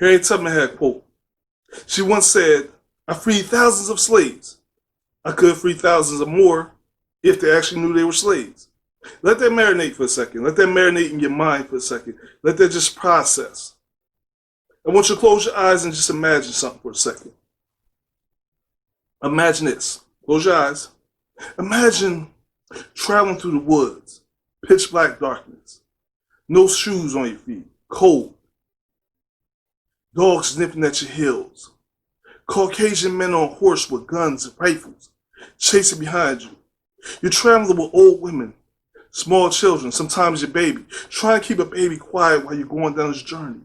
Harriet Tubman had a quote. She once said, I freed thousands of slaves. I could free thousands of more if they actually knew they were slaves. Let that marinate for a second. Let that marinate in your mind for a second. Let that just process. I want you to close your eyes and just imagine something for a second. Imagine this. Close your eyes. Imagine traveling through the woods, pitch black darkness, no shoes on your feet, cold, dogs sniffing at your heels, Caucasian men on horse with guns and rifles chasing behind you. You're traveling with old women, small children, sometimes your baby, trying to keep a baby quiet while you're going down this journey.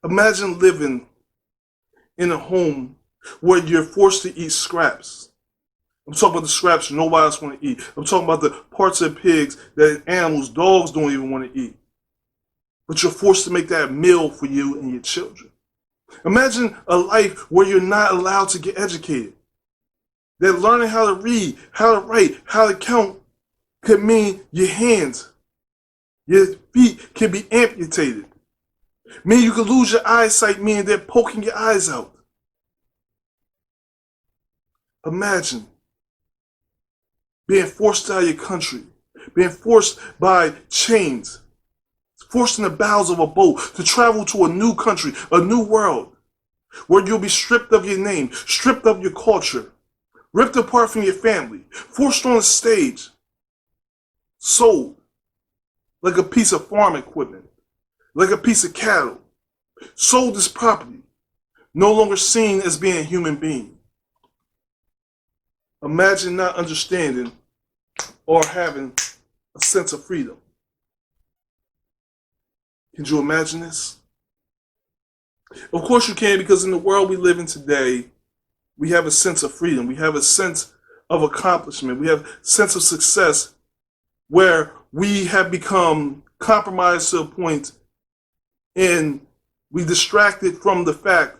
Imagine living in a home where you're forced to eat scraps. I'm talking about the scraps nobody else want to eat. I'm talking about the parts of pigs that animals, dogs don't even want to eat. But you're forced to make that meal for you and your children. Imagine a life where you're not allowed to get educated. That learning how to read, how to write, how to count could mean your hands, your feet can be amputated. Meaning you could lose your eyesight, meaning they're poking your eyes out. Imagine being forced out of your country, being forced by chains, forced in the bowels of a boat to travel to a new country, a new world, where you'll be stripped of your name, stripped of your culture, ripped apart from your family, forced on a stage, sold like a piece of farm equipment, like a piece of cattle, sold as property, no longer seen as being a human being. Imagine not understanding or having a sense of freedom. Can you imagine this? Of course you can, because in the world we live in today, we have a sense of freedom. We have a sense of accomplishment. We have a sense of success where we have become compromised to a point and we distracted from the fact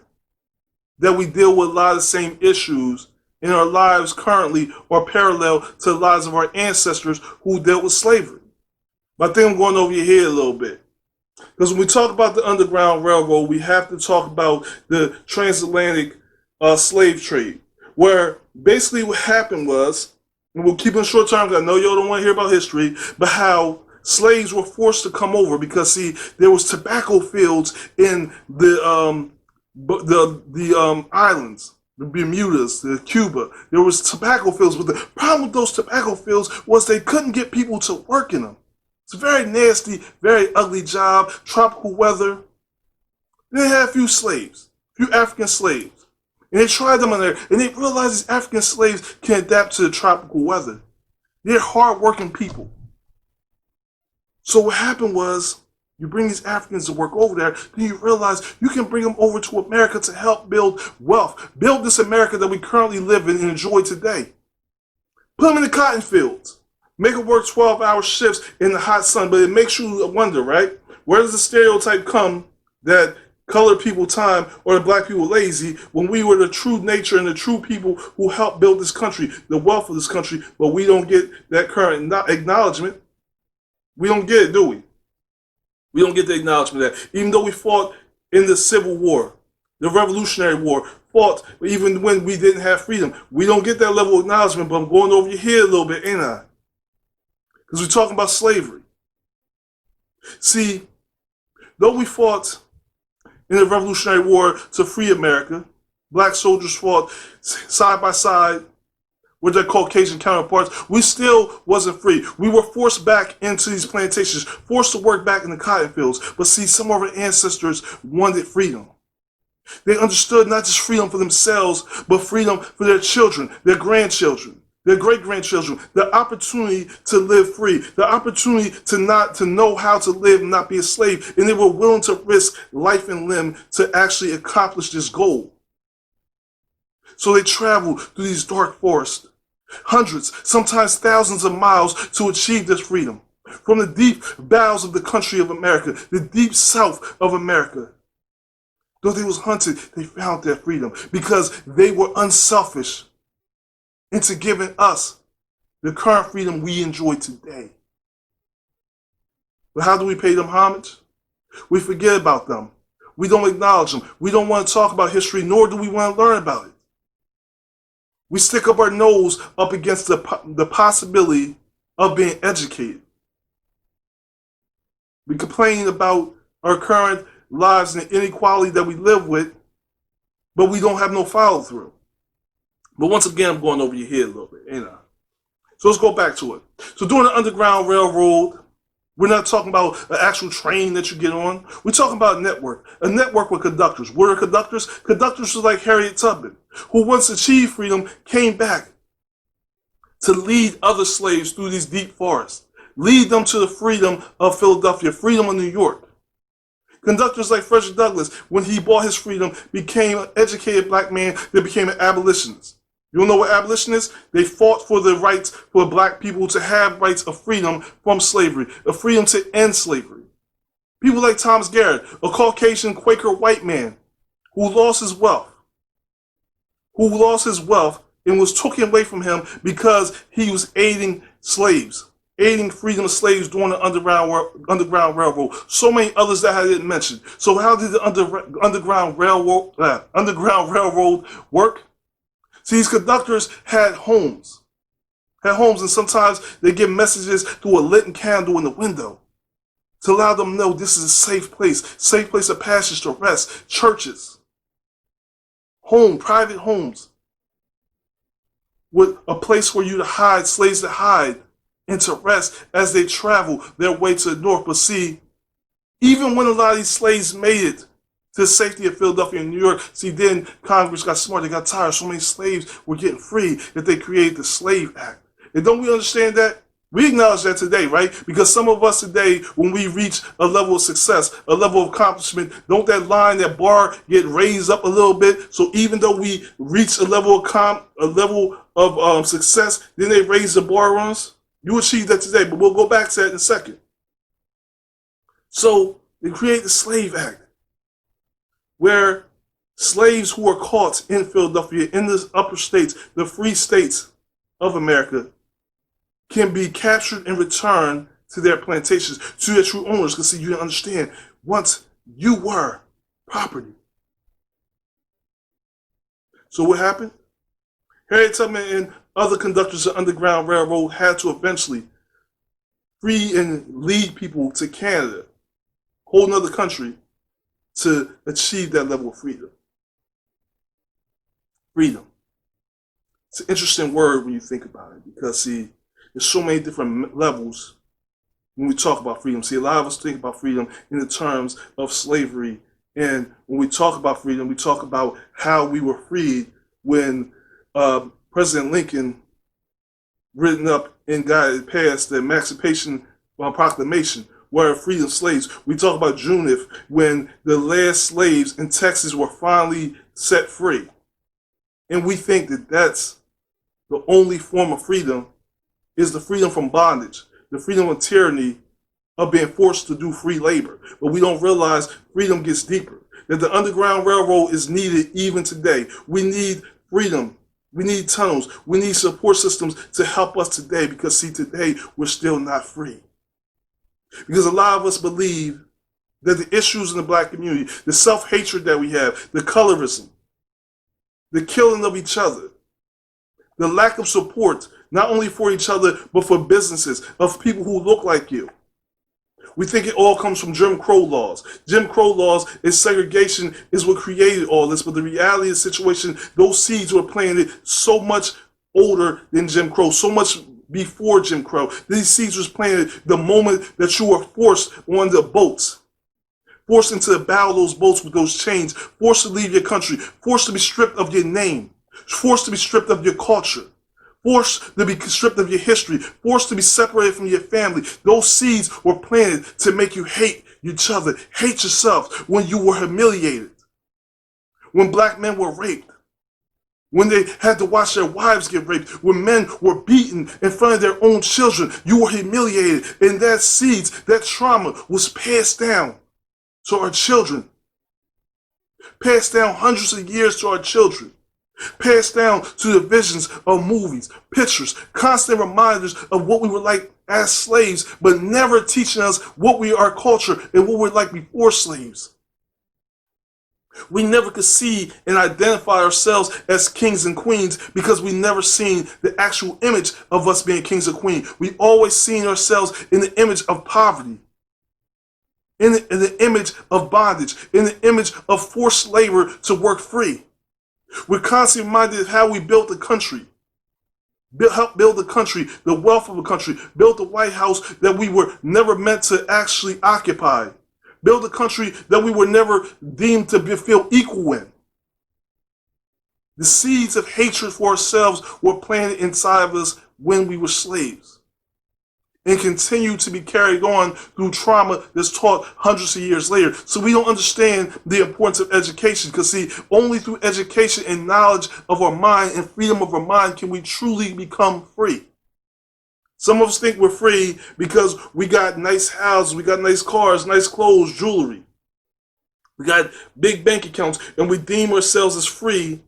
that we deal with a lot of the same issues in our lives currently or parallel to the lives of our ancestors who dealt with slavery. But I think I'm going over your head a little bit. Because when we talk about the Underground Railroad, we have to talk about the transatlantic slave trade, where basically what happened was, and we'll keep it short term because I know y'all don't want to hear about history, but how slaves were forced to come over because, see, there was tobacco fields in the islands, the Bermudas, the Cuba. There was tobacco fields, but the problem with those tobacco fields was they couldn't get people to work in them. It's a very nasty, very ugly job, tropical weather. They had a few slaves, a few African slaves. And they tried them on there, and they realized these African slaves can adapt to the tropical weather. They're hard-working people. So what happened was, you bring these Africans to work over there, then you realize you can bring them over to America to help build wealth, build this America that we currently live in and enjoy today. Put them in the cotton fields. Make them work 12-hour shifts in the hot sun, but it makes you wonder, right? Where does the stereotype come that colored people time or the black people lazy when we were the true nature and the true people who helped build this country, the wealth of this country, but we don't get that current acknowledgement? We don't get it, do we? We don't get the acknowledgement of that. Even though we fought in the Civil War, the Revolutionary War, fought even when we didn't have freedom. We don't get that level of acknowledgement, but I'm going over your head a little bit, ain't I? Because we're talking about slavery. See, though we fought in the Revolutionary War to free America, black soldiers fought side by side with their Caucasian counterparts, we still wasn't free. We were forced back into these plantations, forced to work back in the cotton fields. But see, some of our ancestors wanted freedom. They understood not just freedom for themselves, but freedom for their children, their grandchildren, their great-grandchildren, the opportunity to live free, the opportunity to know how to live and not be a slave. And they were willing to risk life and limb to actually accomplish this goal. So they traveled through these dark forests, hundreds, sometimes thousands of miles to achieve this freedom. From the deep bowels of the country of America, the deep south of America. Though they was hunted, they found their freedom because they were unselfish into giving us the current freedom we enjoy today. But how do we pay them homage? We forget about them. We don't acknowledge them. We don't want to talk about history, nor do we want to learn about it. We stick up our nose up against the possibility of being educated. We complain about our current lives and the inequality that we live with, but we don't have no follow through. But once again, I'm going over your head a little bit, ain't I? So let's go back to it. So during the Underground Railroad, we're not talking about an actual train that you get on. We're talking about a network with conductors. What are conductors? Conductors are like Harriet Tubman, who once achieved freedom, came back to lead other slaves through these deep forests, lead them to the freedom of Philadelphia, freedom of New York. Conductors like Frederick Douglass, when he bought his freedom, became an educated black man that became an abolitionist. You don't know what abolition is? They fought for the rights for black people to have rights of freedom from slavery, of freedom to end slavery. People like Thomas Garrett, a Caucasian Quaker white man who lost his wealth and was taken away from him because he was aiding slaves, aiding freedom of slaves during the Underground Railroad. So many others that I didn't mention. So how did the Underground Railroad work? See, these conductors had homes, and sometimes they give messages through a lit candle in the window to allow them to know this is a safe place of passage to rest. Churches, private homes, with a place for you to hide, slaves to hide and to rest as they travel their way to the north. But see, even when a lot of these slaves made it to the safety of Philadelphia and New York, see, then Congress got smart. They got tired. So many slaves were getting free that they created the Slave Act. And don't we understand that? We acknowledge that today, right? Because some of us today, when we reach a level of success, a level of accomplishment, don't that bar get raised up a little bit? So even though we reach a level of success, then they raise the bar on us. You achieve that today, but we'll go back to that in a second. So they create the Slave Act, where slaves who are caught in Philadelphia, in the upper states, the free states of America, can be captured and returned to their plantations, to their true owners. Because see, you understand, once you were property. So what happened? Harriet Tubman and other conductors of the Underground Railroad had to eventually free and lead people to Canada, a whole nother country, to achieve that level of freedom. Freedom. It's an interesting word when you think about it, because see, there's so many different levels when we talk about freedom. See, a lot of us think about freedom in the terms of slavery. And when we talk about freedom, we talk about how we were freed when President Lincoln, written up and passed the Emancipation Proclamation, were freedom slaves. We talk about Juneth, when the last slaves in Texas were finally set free. And we think that that's the only form of freedom, is the freedom from bondage, the freedom of tyranny, of being forced to do free labor. But we don't realize freedom gets deeper, that the Underground Railroad is needed even today. We need freedom. We need tunnels. We need support systems to help us today, because see, today we're still not free. Because a lot of us believe that the issues in the black community, the self-hatred that we have, the colorism, the killing of each other, the lack of support, not only for each other, but for businesses, of people who look like you. We think it all comes from Jim Crow laws. Jim Crow laws and segregation is what created all this, but the reality of the situation, those seeds were planted so much older than Jim Crow, so much before Jim Crow. These seeds was planted the moment that you were forced on the boats, forced into the bow of those boats with those chains, forced to leave your country, forced to be stripped of your name, forced to be stripped of your culture, forced to be stripped of your history, forced to be separated from your family. Those seeds were planted to make you hate each other, hate yourself. When you were humiliated, when black men were raped, when they had to watch their wives get raped, when men were beaten in front of their own children, you were humiliated. And that seeds, that trauma was passed down to our children, passed down hundreds of years to our children, passed down to the visions of movies, pictures, constant reminders of what we were like as slaves, but never teaching us what we are, culture, and what we're like before slaves. We never could see and identify ourselves as kings and queens because we never seen the actual image of us being kings and queens. We always seen ourselves in the image of poverty, in the image of bondage, in the image of forced labor to work free. We're constantly reminded of how we built the country. Help build the country, the wealth of the country, build the White House that we were never meant to actually occupy, build a country that we were never deemed to feel equal in. The seeds of hatred for ourselves were planted inside of us when we were slaves and continue to be carried on through trauma that's taught hundreds of years later. So we don't understand the importance of education because, see, only through education and knowledge of our mind and freedom of our mind can we truly become free. Some of us think we're free because we got nice houses, we got nice cars, nice clothes, jewelry. We got big bank accounts, and we deem ourselves as free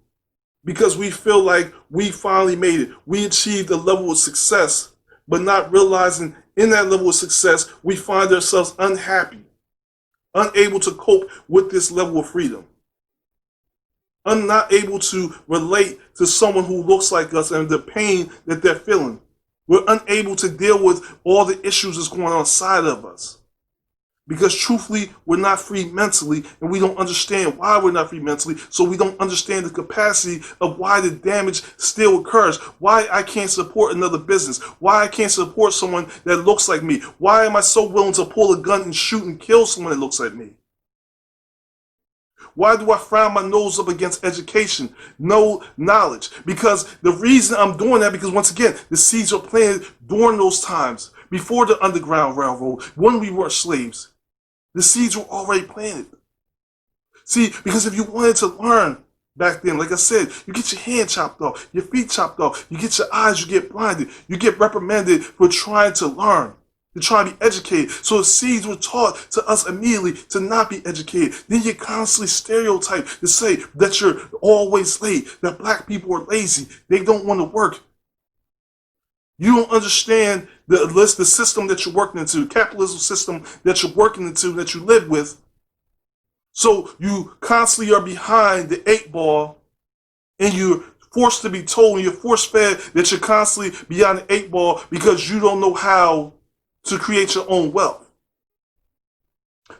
because we feel like we finally made it. We achieved a level of success, but not realizing in that level of success, we find ourselves unhappy, unable to cope with this level of freedom, not able to relate to someone who looks like us and the pain that they're feeling. We're unable to deal with all the issues that's going on inside of us. Because truthfully, we're not free mentally, and we don't understand why we're not free mentally, so we don't understand the capacity of why the damage still occurs, why I can't support another business, why I can't support someone that looks like me, why am I so willing to pull a gun and shoot and kill someone that looks like me? Why do I frown my nose up against education? No knowledge. Because the reason I'm doing that, because once again, the seeds are planted during those times, before the Underground Railroad, when we were slaves. The seeds were already planted. See, because if you wanted to learn back then, like I said, you get your hand chopped off, your feet chopped off, you get your eyes, you get blinded, you get reprimanded for trying to learn, to try to be educated. So the seeds were taught to us immediately to not be educated. Then you're constantly stereotyped to say that you're always late, that black people are lazy, they don't want to work. You don't understand the system that you're working into, the capitalism system that you're working into, that you live with. So you constantly are behind the 8 ball, and you're forced to be told, and you're force fed that you're constantly behind the 8 ball because you don't know how to create your own wealth.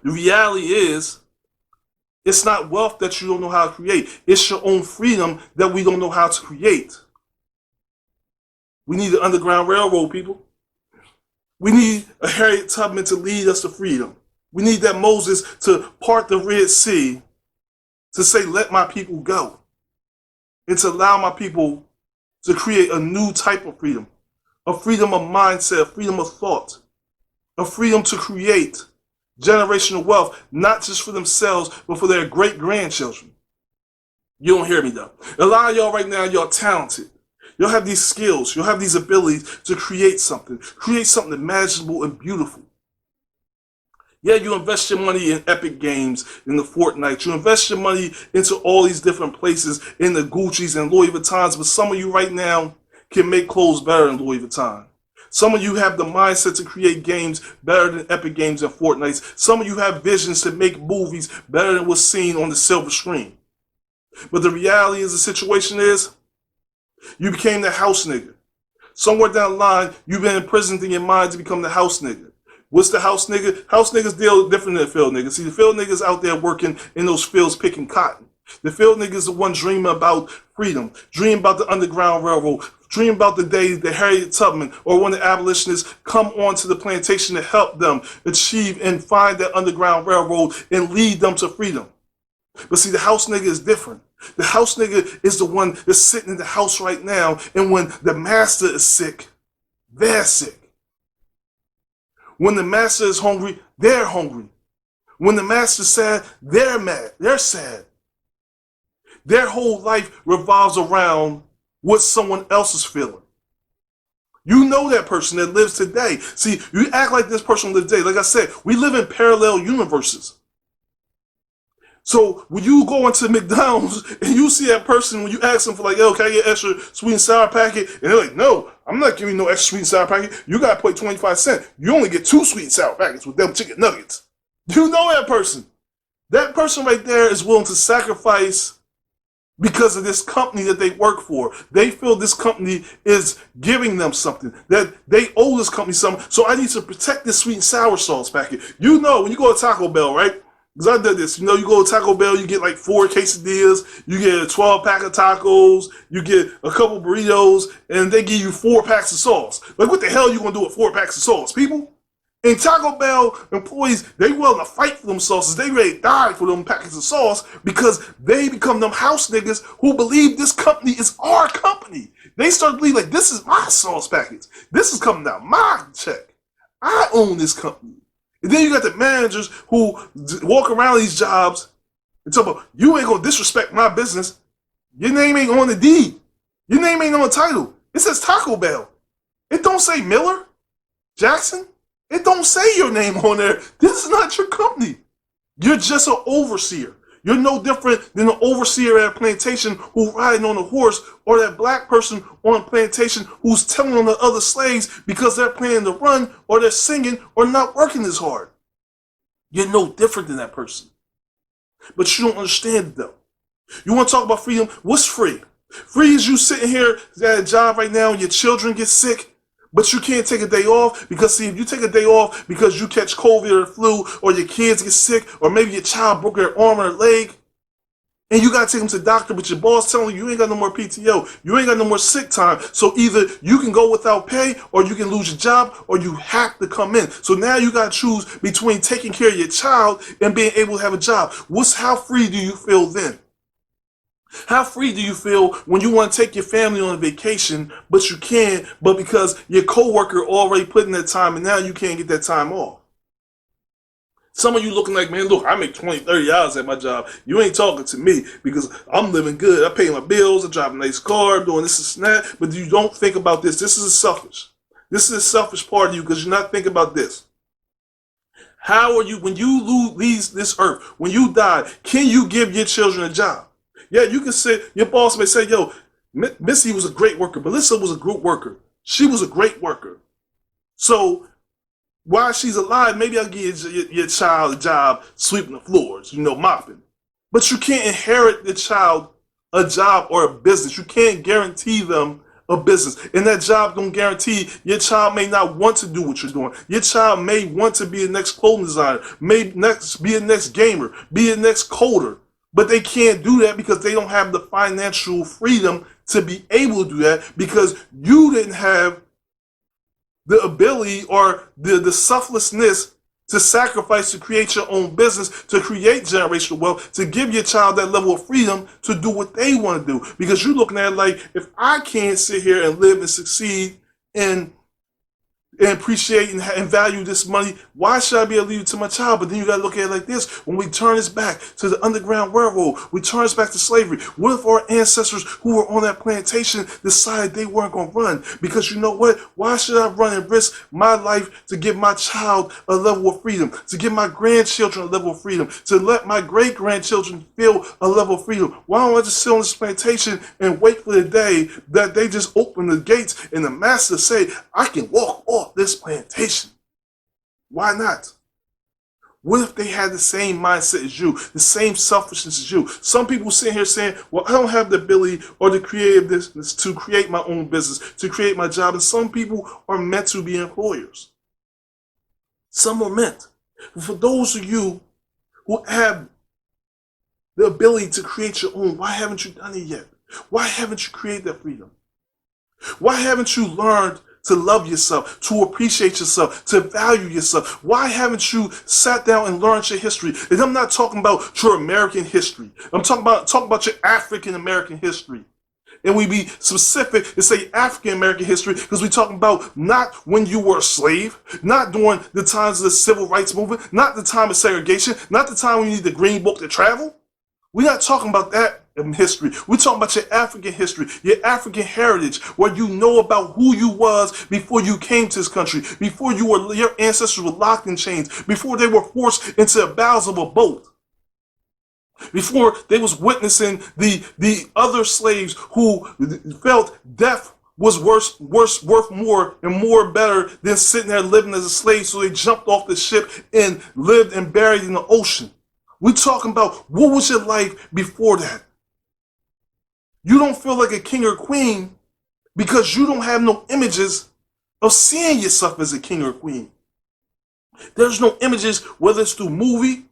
The reality is, it's not wealth that you don't know how to create. It's your own freedom that we don't know how to create. We need the Underground Railroad, people. We need a Harriet Tubman to lead us to freedom. We need that Moses to part the Red Sea, to say, let my people go. And to allow my people to create a new type of freedom. A freedom of mindset, a freedom of thought. A freedom to create generational wealth, not just for themselves, but for their great-grandchildren. You don't hear me, though. A lot of y'all right now, y'all talented. You'll have these skills, you'll have these abilities to create something imaginable and beautiful. Yeah, you invest your money in Epic Games, in the Fortnite, you invest your money into all these different places, in the Gucci's and Louis Vuittons, but some of you right now can make clothes better than Louis Vuitton. Some of you have the mindset to create games better than Epic Games and Fortnite. Some of you have visions to make movies better than what's seen on the silver screen. But the reality is, the situation is, you became the house nigga. Somewhere down the line, you've been imprisoned in your mind to become the house nigga. What's the house nigga? House niggas deal different than the field niggas. See, the field niggas out there working in those fields picking cotton. The field niggas are the one dreaming about freedom, dreaming about the Underground Railroad, dreaming about the day that Harriet Tubman or one of the abolitionists come onto the plantation to help them achieve and find that Underground Railroad and lead them to freedom. But see, the house nigga is different. The house nigga is the one that's sitting in the house right now, and when the master is sick, they're sick. When the master is hungry, they're hungry. When the master's sad, they're mad. They're sad. Their whole life revolves around what someone else is feeling. You know that person that lives today. See, you act like this person lives today. Like I said, we live in parallel universes. So when you go into McDonald's and you see that person, when you ask them for like, yo, can I get extra sweet and sour packet? And they're like, no, I'm not giving you no extra sweet and sour packet. You got to pay 25 cents. You only get 2 sweet and sour packets with them chicken nuggets. You know that person. That person right there is willing to sacrifice because of this company that they work for. They feel this company is giving them something, that they owe this company something. So I need to protect this sweet and sour sauce packet. You know, when you go to Taco Bell, right? Because I did this. You know, you go to Taco Bell, you get like 4 quesadillas, you get a 12-pack of tacos, you get a couple burritos, and they give you 4 packs of sauce. Like, what the hell are you going to do with 4 packs of sauce, people? And Taco Bell employees, they willing to fight for them sauces. They ready to die for them packets of sauce because they become them house niggas who believe this company is our company. They start to believe, like, this is my sauce packets. This is coming out my check. I own this company. And then you got the managers who walk around these jobs and talk about, you ain't gonna disrespect my business. Your name ain't on the deed. Your name ain't on the title. It says Taco Bell. It don't say Miller, Jackson. It don't say your name on there. This is not your company. You're just an overseer. You're no different than the overseer at a plantation who's riding on a horse, or that black person on a plantation who's telling on the other slaves because they're planning to run, or they're singing, or not working as hard. You're no different than that person. But you don't understand it though. You want to talk about freedom? What's free? Free is you sitting here at a job right now and your children get sick, but you can't take a day off because, see, if you take a day off because you catch COVID or the flu, or your kids get sick, or maybe your child broke their arm or leg, and you got to take them to the doctor, but your boss telling you ain't got no more PTO, you ain't got no more sick time, so either you can go without pay, or you can lose your job, or you have to come in. So now you got to choose between taking care of your child and being able to have a job. How free do you feel then? How free do you feel when you want to take your family on a vacation, but you can't, but because your coworker already put in that time and now you can't get that time off? Some of you looking like, man, look, I make $20, $30 at my job. You ain't talking to me because I'm living good. I pay my bills, I drive a nice car, I'm doing this and that, but you don't think about this. This is selfish. This is a selfish part of you because you're not thinking about this. How are you, when you leave this earth, when you die, can you give your children a job? Yeah, you can say, your boss may say, yo, Missy was a great worker. Melissa was a group worker. She was a great worker. So while she's alive, maybe I'll give your child a job sweeping the floors, mopping. But you can't inherit the child a job or a business. You can't guarantee them a business. And that job don't guarantee your child may not want to do what you're doing. Your child may want to be the next clothing designer, may be the next gamer, be the next coder. But they can't do that because they don't have the financial freedom to be able to do that because you didn't have the ability or the selflessness to sacrifice to create your own business, to create generational wealth, to give your child that level of freedom to do what they want to do. Because you're looking at it like, if I can't sit here and live and succeed and appreciate and value this money, why should I be able to leave it to my child? But then you got to look at it like this. When we turn this back to the Underground Railroad, we turn this back to slavery. What if our ancestors who were on that plantation decided they weren't going to run? Because you know what? Why should I run and risk my life to give my child a level of freedom, to give my grandchildren a level of freedom, to let my great-grandchildren feel a level of freedom? Why don't I just sit on this plantation and wait for the day that they just open the gates and the master say, I can walk off this plantation? Why not? What if they had the same mindset as you, the same selfishness as you? Some people sitting here saying, well, I don't have the ability or the creativeness to create my own business, to create my job. And some people are meant to be employers. Some are meant. But for those of you who have the ability to create your own, why haven't you done it yet? Why haven't you created that freedom? Why haven't you learned to love yourself, to appreciate yourself, to value yourself? Why haven't you sat down and learned your history? And I'm not talking about your American history. I'm talking about your African American history. And we be specific and say African American history because we're talking about not when you were a slave, not during the times of the civil rights movement, not the time of segregation, not the time when you need the green book to travel. We're not talking about that in history. We're talking about your African history, your African heritage, where you know about who you was before you came to this country, before your ancestors were locked in chains, before they were forced into the bowels of a boat, before they was witnessing the other slaves who felt death was worth more and more better than sitting there living as a slave, so they jumped off the ship and lived and buried in the ocean. We're talking about what was your life before that. You don't feel like a king or queen because you don't have no images of seeing yourself as a king or queen. There's no images, whether it's through movie,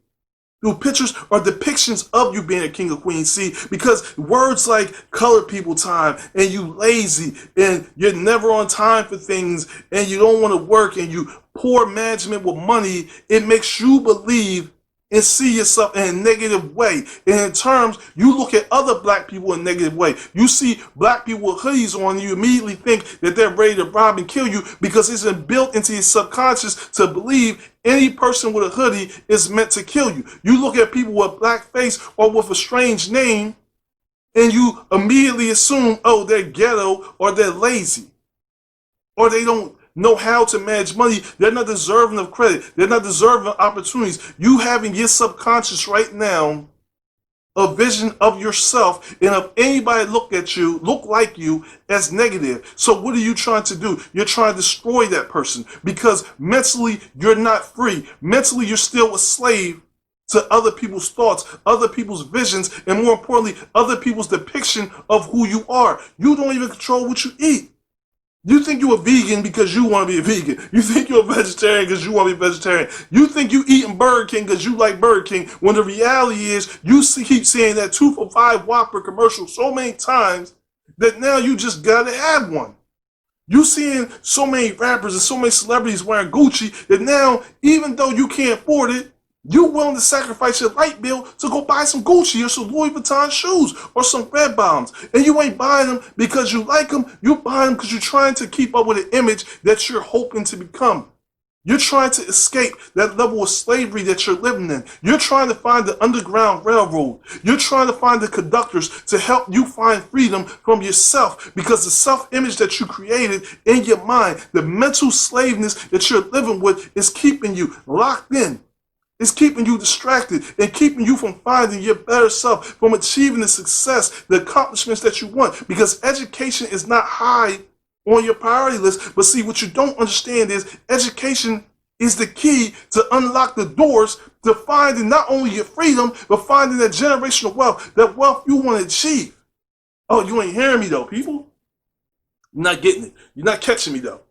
through pictures, or depictions of you being a king or queen. See, because words like colored people time, and you lazy, and you're never on time for things, and you don't want to work, and you poor management with money, it makes you believe and see yourself in a negative way. And in terms, you look at other black people in a negative way. You see black people with hoodies on, you immediately think that they're ready to rob and kill you because it's been built into your subconscious to believe any person with a hoodie is meant to kill you. You look at people with a black face or with a strange name, and you immediately assume, oh, they're ghetto or they're lazy or they don't know how to manage money. They're not deserving of credit. They're not deserving of opportunities. You have in your subconscious right now a vision of yourself and of anybody look like you as negative. So what are you trying to do? You're trying to destroy that person because mentally you're not free. Mentally you're still a slave to other people's thoughts, other people's visions, and more importantly, other people's depiction of who you are. You don't even control what you eat. You think you're a vegan because you want to be a vegan. You think you're a vegetarian because you want to be a vegetarian. You think you eating Burger King because you like Burger King, when the reality is you keep seeing that 2 for $5 Whopper commercial so many times that now you just gotta have one. You seeing so many rappers and so many celebrities wearing Gucci that now, even though you can't afford it, you're willing to sacrifice your light bill to go buy some Gucci or some Louis Vuitton shoes or some Red Bombs. And you ain't buying them because you like them. You're buying them because you're trying to keep up with an image that you're hoping to become. You're trying to escape that level of slavery that you're living in. You're trying to find the Underground Railroad. You're trying to find the conductors to help you find freedom from yourself, because the self-image that you created in your mind, the mental slaveness that you're living with, is keeping you locked in. It's keeping you distracted and keeping you from finding your better self, from achieving the success, the accomplishments that you want. Because education is not high on your priority list. But see, what you don't understand is education is the key to unlock the doors to finding not only your freedom, but finding that generational wealth, that wealth you want to achieve. Oh, you ain't hearing me though, people? You're not getting it. You're not catching me though.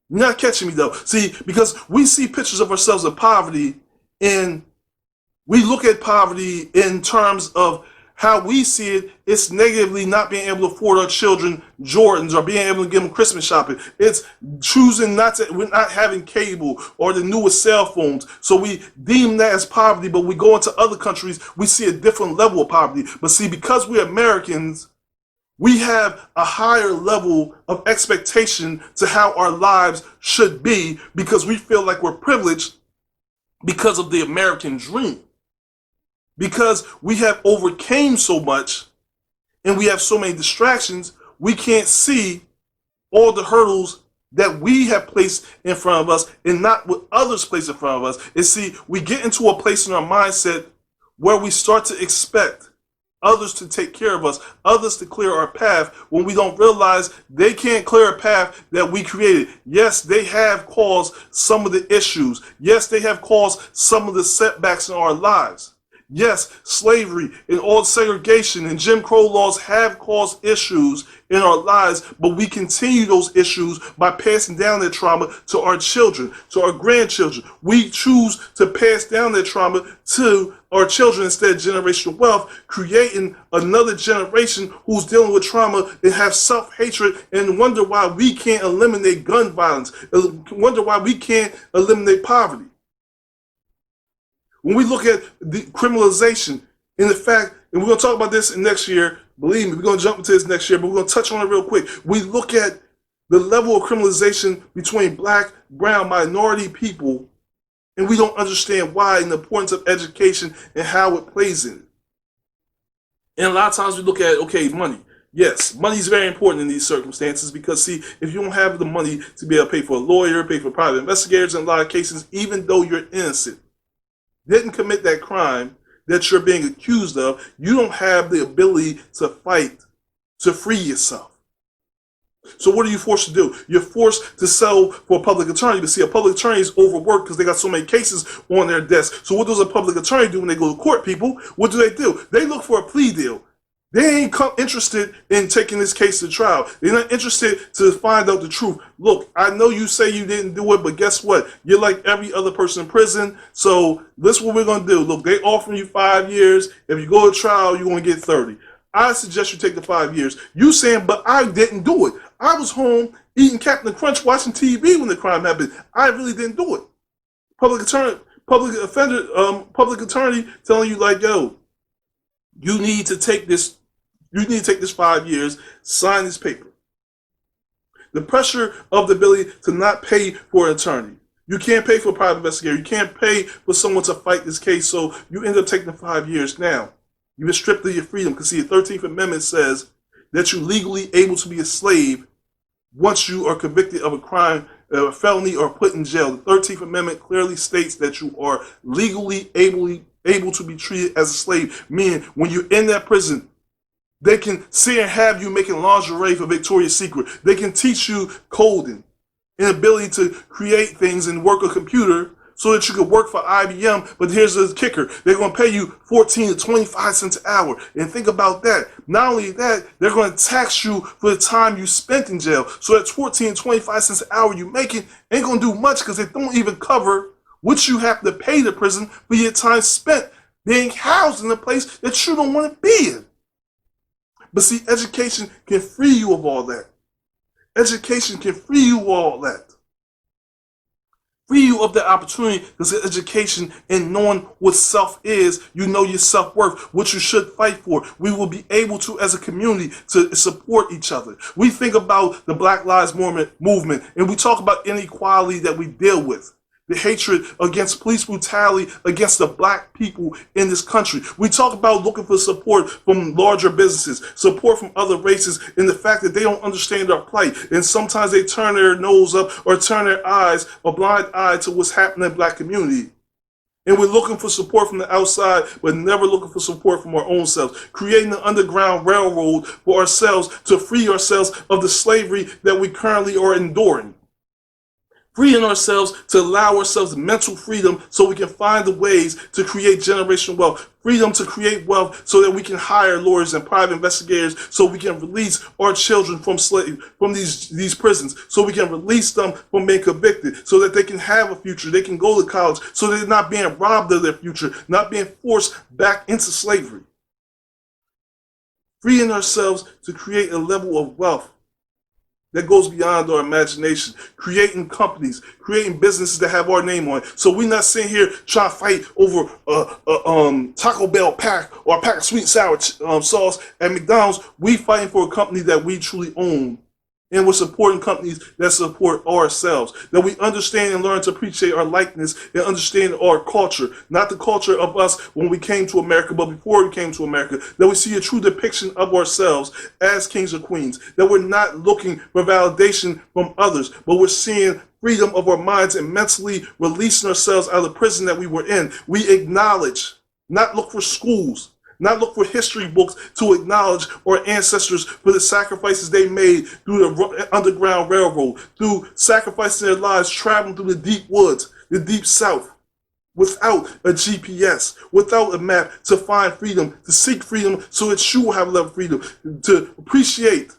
You're not catching me though. See, because we see pictures of ourselves in poverty, and we look at poverty in terms of how we see it. It's negatively not being able to afford our children Jordans or being able to give them Christmas shopping. It's choosing we're not having cable or the newest cell phones. So we deem that as poverty, but we go into other countries, we see a different level of poverty. But see, because we're Americans, we have a higher level of expectation to how our lives should be, because we feel like we're privileged because of the American dream. Because we have overcame so much and we have so many distractions, we can't see all the hurdles that we have placed in front of us and not what others place in front of us. And see, we get into a place in our mindset where we start to expect others to take care of us, others to clear our path, when we don't realize they can't clear a path that we created. Yes, they have caused some of the issues. Yes, they have caused some of the setbacks in our lives. Yes, slavery and all segregation and Jim Crow laws have caused issues in our lives, but we continue those issues by passing down that trauma to our children, to our grandchildren. We choose to pass down that trauma to our children instead of generational wealth, creating another generation who's dealing with trauma and have self-hatred and wonder why we can't eliminate gun violence, wonder why we can't eliminate poverty. When we look at the criminalization and the fact, and we're going to talk about this in next year, believe me, we're going to jump into this next year, but we're going to touch on it real quick. We look at the level of criminalization between black, brown, minority people, and we don't understand why and the importance of education and how it plays in it. And a lot of times we look at, okay, money. Yes, money is very important in these circumstances because, see, if you don't have the money to be able to pay for a lawyer, pay for private investigators in a lot of cases, even though you're innocent, didn't commit that crime that you're being accused of, you don't have the ability to fight to free yourself. So what are you forced to do? You're forced to settle for a public attorney. But see, a public attorney is overworked because they got so many cases on their desk. So what does a public attorney do when they go to court, people? What do? They look for a plea deal. They ain't interested in taking this case to trial. They're not interested to find out the truth. Look, I know you say you didn't do it, but guess what? You're like every other person in prison. So this is what we're going to do. Look, they offering you 5 years. If you go to trial, you're going to get 30. I suggest you take the 5 years. You saying, but I didn't do it. I was home eating Captain Crunch, watching TV when the crime happened. I really didn't do it. Public attorney telling you like, yo, you need to take this. You need to take this 5 years, sign this paper. The pressure of the ability to not pay for an attorney. You can't pay for a private investigator. You can't pay for someone to fight this case, so you end up taking the 5 years. Now, you've been stripped of your freedom because, see, the 13th Amendment says that you're legally able to be a slave once you are convicted of a crime, a felony, or put in jail. The 13th Amendment clearly states that you are legally able to be treated as a slave, meaning when you're in that prison, they can see and have you making lingerie for Victoria's Secret. They can teach you coding and ability to create things and work a computer so that you could work for IBM. But here's the kicker. They're going to pay you 14 to 25 cents an hour. And think about that. Not only that, they're going to tax you for the time you spent in jail. So that's 14 to 25 cents an hour you making ain't going to do much because they don't even cover what you have to pay the prison for your time spent being housed in a place that you don't want to be in. But see, education can free you of all that. Education can free you of all that. Free you of the opportunity because education and knowing what self is, you know your self-worth, what you should fight for. We will be able to, as a community, to support each other. We think about the Black Lives movement and we talk about inequality that we deal with. The hatred against police brutality against the black people in this country. We talk about looking for support from larger businesses, support from other races, and the fact that they don't understand our plight. And sometimes they turn their nose up or turn their eyes, a blind eye to what's happening in the black community. And we're looking for support from the outside, but never looking for support from our own selves. Creating an underground railroad for ourselves to free ourselves of the slavery that we currently are enduring. Freeing ourselves to allow ourselves mental freedom so we can find the ways to create generational wealth. Freedom to create wealth so that we can hire lawyers and private investigators so we can release our children from these prisons, so we can release them from being convicted, so that they can have a future, they can go to college, so they're not being robbed of their future, not being forced back into slavery. Freeing ourselves to create a level of wealth that goes beyond our imagination, creating companies, creating businesses that have our name on it. So we're not sitting here trying to fight over a Taco Bell pack or a pack of sweet and sour sauce at McDonald's. We fighting for a company that we truly own. And we're supporting companies that support ourselves, that we understand and learn to appreciate our likeness and understand our culture, not the culture of us when we came to America, but before we came to America, that we see a true depiction of ourselves as kings or queens, that we're not looking for validation from others, but we're seeing freedom of our minds and mentally releasing ourselves out of the prison that we were in. We acknowledge, not look for schools, not look for history books to acknowledge our ancestors for the sacrifices they made through the Underground Railroad, through sacrificing their lives traveling through the deep woods, the deep south, without a GPS, without a map to find freedom, to seek freedom so that you will have love freedom, to appreciate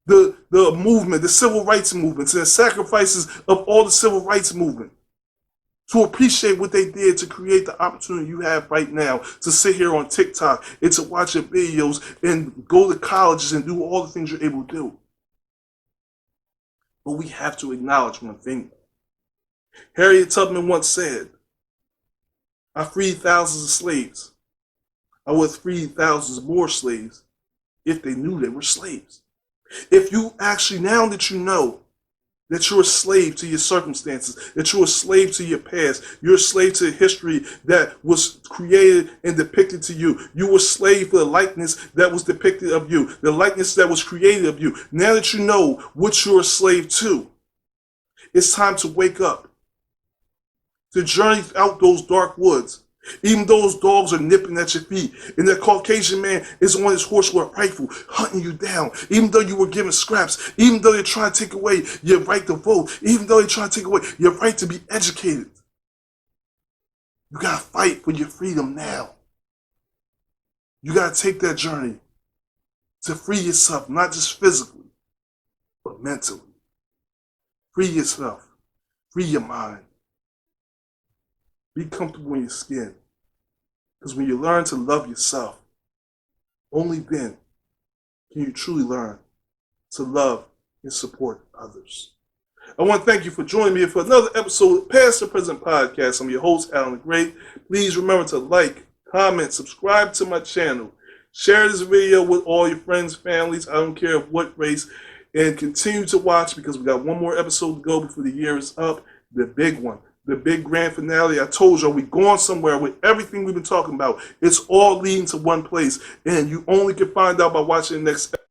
the movement, the civil rights movements and the sacrifices of all the civil rights movement. To appreciate what they did to create the opportunity you have right now to sit here on TikTok and to watch your videos and go to colleges and do all the things you're able to do. But we have to acknowledge one thing. Harriet Tubman once said, I freed thousands of slaves. I would have freed thousands more slaves if they knew they were slaves. If you actually, now that you know that you're a slave to your circumstances, that you're a slave to your past, you're a slave to history that was created and depicted to you. You were a slave for the likeness that was depicted of you, the likeness that was created of you. Now that you know what you're a slave to, it's time to wake up, to journey out those dark woods, Even those dogs are nipping at your feet, and that Caucasian man is on his horse with a rifle, hunting you down. Even though you were given scraps, even though they're trying to take away your right to vote, even though they're trying to take away your right to be educated, you gotta fight for your freedom now. You gotta take that journey to free yourself, not just physically, but mentally. Free yourself. Free your mind. Be comfortable in your skin. Because when you learn to love yourself, only then can you truly learn to love and support others. I want to thank you for joining me for another episode of Past or Present Podcast. I'm your host, Alan the Great. Please remember to like, comment, subscribe to my channel. Share this video with all your friends, families, I don't care what race, and continue to watch because we got one more episode to go before the year is up, the big one. The big grand finale. I told y'all we're going somewhere with everything we've been talking about. It's all leading to one place, and you only can find out by watching the next episode.